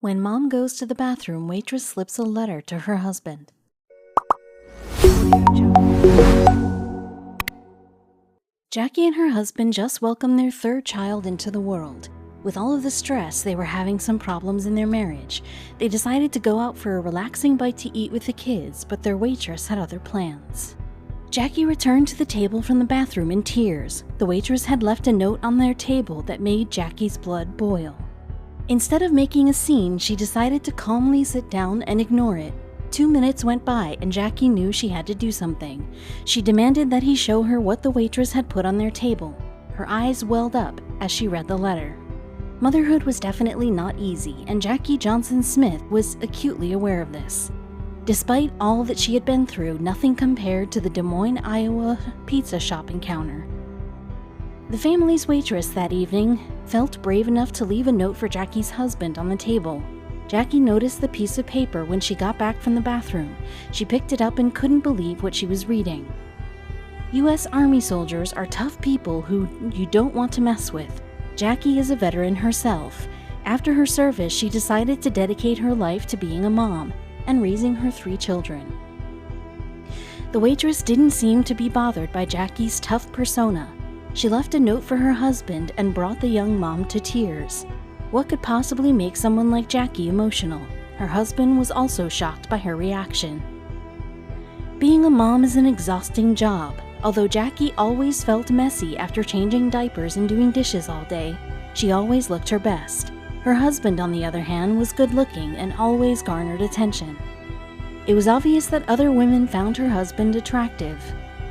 When Mom goes to the bathroom, Waitress slips a letter to her husband. Jackie and her husband just welcomed their third child into the world. With all of the stress, they were having some problems in their marriage. They decided to go out for a relaxing bite to eat with the kids, but their waitress had other plans. Jackie returned to the table from the bathroom in tears. The waitress had left a note on their table that made Jackie's blood boil. Instead of making a scene, she decided to calmly sit down and ignore it. 2 minutes went by and Jackie knew she had to do something. She demanded that he show her what the waitress had put on their table. Her eyes welled up as she read the letter. Motherhood was definitely not easy, and Jackie Johnson Smith was acutely aware of this. Despite all that she had been through, nothing compared to the Des Moines, Iowa pizza shop encounter. The family's waitress that evening felt brave enough to leave a note for Jackie's husband on the table. Jackie noticed the piece of paper when she got back from the bathroom. She picked it up and couldn't believe what she was reading. U.S. Army soldiers are tough people who you don't want to mess with. Jackie is a veteran herself. After her service, she decided to dedicate her life to being a mom and raising her 3 children. The waitress didn't seem to be bothered by Jackie's tough persona. She left a note for her husband and brought the young mom to tears. What could possibly make someone like Jackie emotional? Her husband was also shocked by her reaction. Being a mom is an exhausting job. Although Jackie always felt messy after changing diapers and doing dishes all day, she always looked her best. Her husband, on the other hand, was good-looking and always garnered attention. It was obvious that other women found her husband attractive,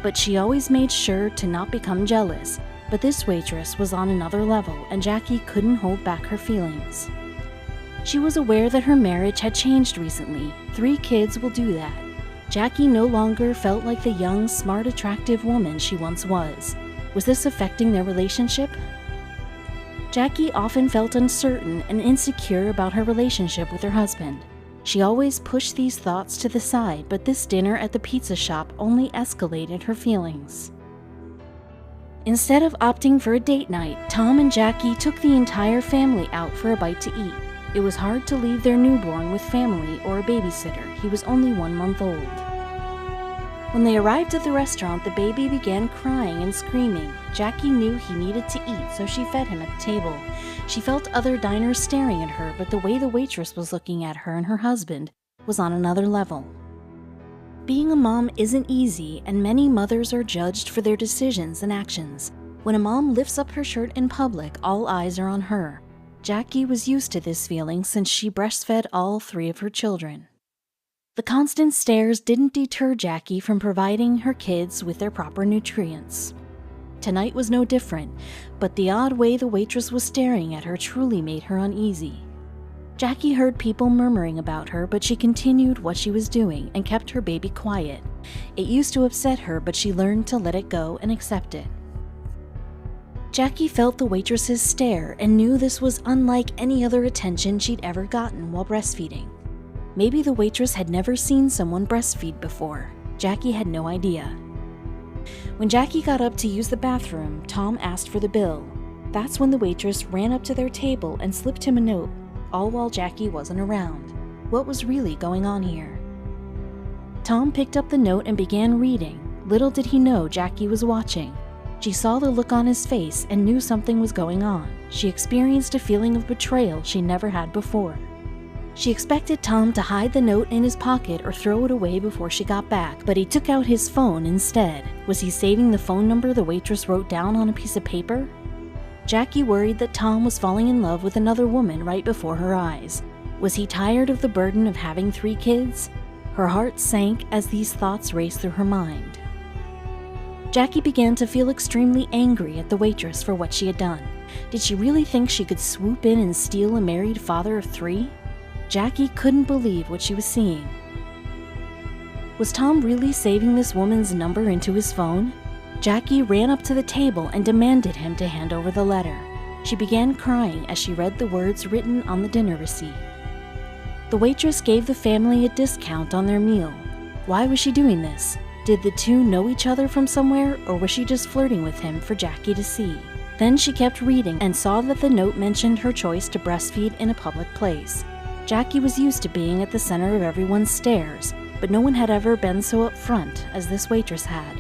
but she always made sure to not become jealous. But this waitress was on another level, and Jackie couldn't hold back her feelings. She was aware that her marriage had changed recently. 3 kids will do that. Jackie no longer felt like the young, smart, attractive woman she once was. Was this affecting their relationship? Jackie often felt uncertain and insecure about her relationship with her husband. She always pushed these thoughts to the side, but this dinner at the pizza shop only escalated her feelings. Instead of opting for a date night, Tom and Jackie took the entire family out for a bite to eat. It was hard to leave their newborn with family or a babysitter. He was only 1 month old. When they arrived at the restaurant, the baby began crying and screaming. Jackie knew he needed to eat, so she fed him at the table. She felt other diners staring at her, but the way the waitress was looking at her and her husband was on another level. Being a mom isn't easy, and many mothers are judged for their decisions and actions. When a mom lifts up her shirt in public, all eyes are on her. Jackie was used to this feeling since she breastfed all 3 of her children. The constant stares didn't deter Jackie from providing her kids with their proper nutrients. Tonight was no different, but the odd way the waitress was staring at her truly made her uneasy. Jackie heard people murmuring about her, but she continued what she was doing and kept her baby quiet. It used to upset her, but she learned to let it go and accept it. Jackie felt the waitress's stare and knew this was unlike any other attention she'd ever gotten while breastfeeding. Maybe the waitress had never seen someone breastfeed before. Jackie had no idea. When Jackie got up to use the bathroom, Tom asked for the bill. That's when the waitress ran up to their table and slipped him a note, all while Jackie wasn't around. What was really going on here? Tom picked up the note and began reading. Little did he know Jackie was watching. She saw the look on his face and knew something was going on. She experienced a feeling of betrayal she never had before. She expected Tom to hide the note in his pocket or throw it away before she got back, but he took out his phone instead. Was he saving the phone number the waitress wrote down on a piece of paper? Jackie worried that Tom was falling in love with another woman right before her eyes. Was he tired of the burden of having 3 kids? Her heart sank as these thoughts raced through her mind. Jackie began to feel extremely angry at the waitress for what she had done. Did she really think she could swoop in and steal a married father of 3? Jackie couldn't believe what she was seeing. Was Tom really saving this woman's number into his phone? Jackie ran up to the table and demanded him to hand over the letter. She began crying as she read the words written on the dinner receipt. The waitress gave the family a discount on their meal. Why was she doing this? Did the 2 know each other from somewhere, or was she just flirting with him for Jackie to see? Then she kept reading and saw that the note mentioned her choice to breastfeed in a public place. Jackie was used to being at the center of everyone's stares, but no one had ever been so upfront as this waitress had.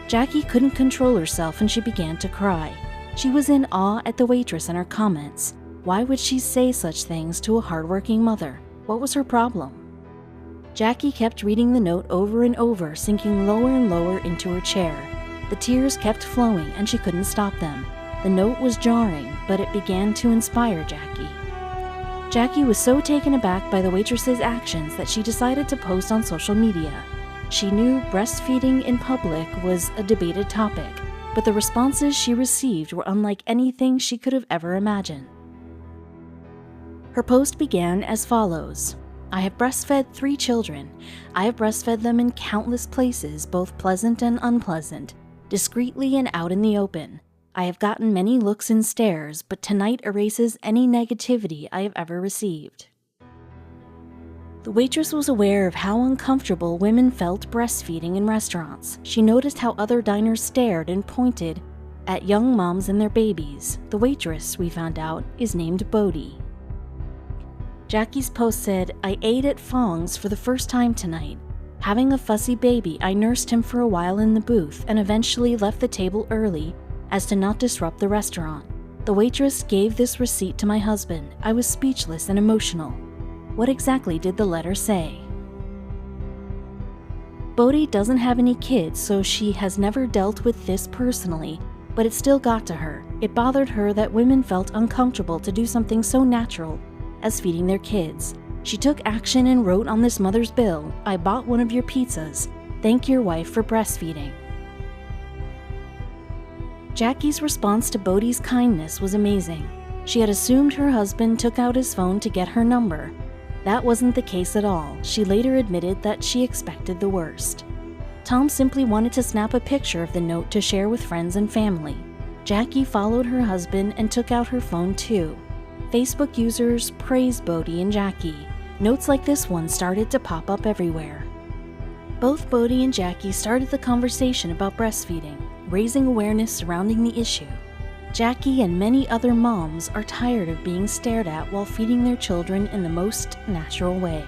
Jackie couldn't control herself and she began to cry. She was in awe at the waitress and her comments. Why would she say such things to a hardworking mother? What was her problem? Jackie kept reading the note over and over, sinking lower and lower into her chair. The tears kept flowing and she couldn't stop them. The note was jarring, but it began to inspire Jackie. Jackie was so taken aback by the waitress's actions that she decided to post on social media. She knew breastfeeding in public was a debated topic, but the responses she received were unlike anything she could have ever imagined. Her post began as follows: I have breastfed 3 children. I have breastfed them in countless places, both pleasant and unpleasant, discreetly and out in the open. I have gotten many looks and stares, but tonight erases any negativity I have ever received. The waitress was aware of how uncomfortable women felt breastfeeding in restaurants. She noticed how other diners stared and pointed at young moms and their babies. The waitress, we found out, is named Bodhi. Jackie's post said, I ate at Fong's for the first time tonight. Having a fussy baby, I nursed him for a while in the booth and eventually left the table early as to not disrupt the restaurant. The waitress gave this receipt to my husband. I was speechless and emotional. What exactly did the letter say? Bodhi doesn't have any kids, so she has never dealt with this personally, but it still got to her. It bothered her that women felt uncomfortable to do something so natural as feeding their kids. She took action and wrote on this mother's bill, I bought one of your pizzas. Thank your wife for breastfeeding. Jackie's response to Bodhi's kindness was amazing. She had assumed her husband took out his phone to get her number. That wasn't the case at all. She later admitted that she expected the worst. Tom simply wanted to snap a picture of the note to share with friends and family. Jackie followed her husband and took out her phone too. Facebook users praised Bodhi and Jackie. Notes like this one started to pop up everywhere. Both Bodhi and Jackie started the conversation about breastfeeding, raising awareness surrounding the issue. Jackie and many other moms are tired of being stared at while feeding their children in the most natural way.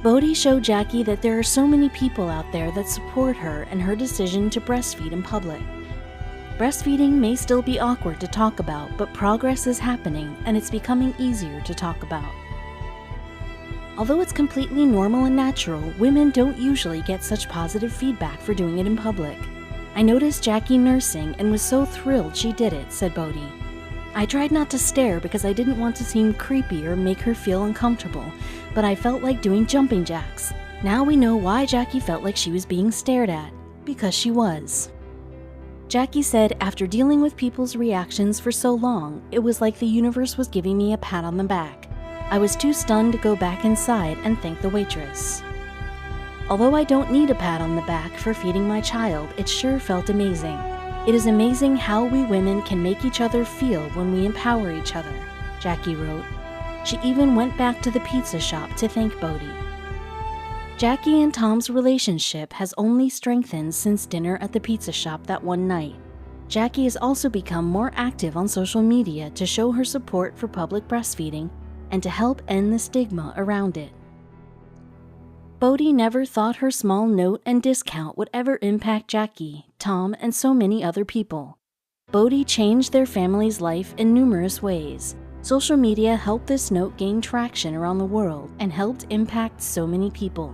Bodhi showed Jackie that there are so many people out there that support her and her decision to breastfeed in public. Breastfeeding may still be awkward to talk about, but progress is happening and it's becoming easier to talk about. Although it's completely normal and natural, women don't usually get such positive feedback for doing it in public. I noticed Jackie nursing and was so thrilled she did it, said Bodhi. I tried not to stare because I didn't want to seem creepy or make her feel uncomfortable, but I felt like doing jumping jacks. Now we know why Jackie felt like she was being stared at. Because she was. Jackie said, after dealing with people's reactions for so long, it was like the universe was giving me a pat on the back. I was too stunned to go back inside and thank the waitress. Although I don't need a pat on the back for feeding my child, it sure felt amazing. It is amazing how we women can make each other feel when we empower each other, Jackie wrote. She even went back to the pizza shop to thank Bodhi. Jackie and Tom's relationship has only strengthened since dinner at the pizza shop that one night. Jackie has also become more active on social media to show her support for public breastfeeding and to help end the stigma around it. Bodhi never thought her small note and discount would ever impact Jackie, Tom, and so many other people. Bodhi changed their family's life in numerous ways. Social media helped this note gain traction around the world and helped impact so many people.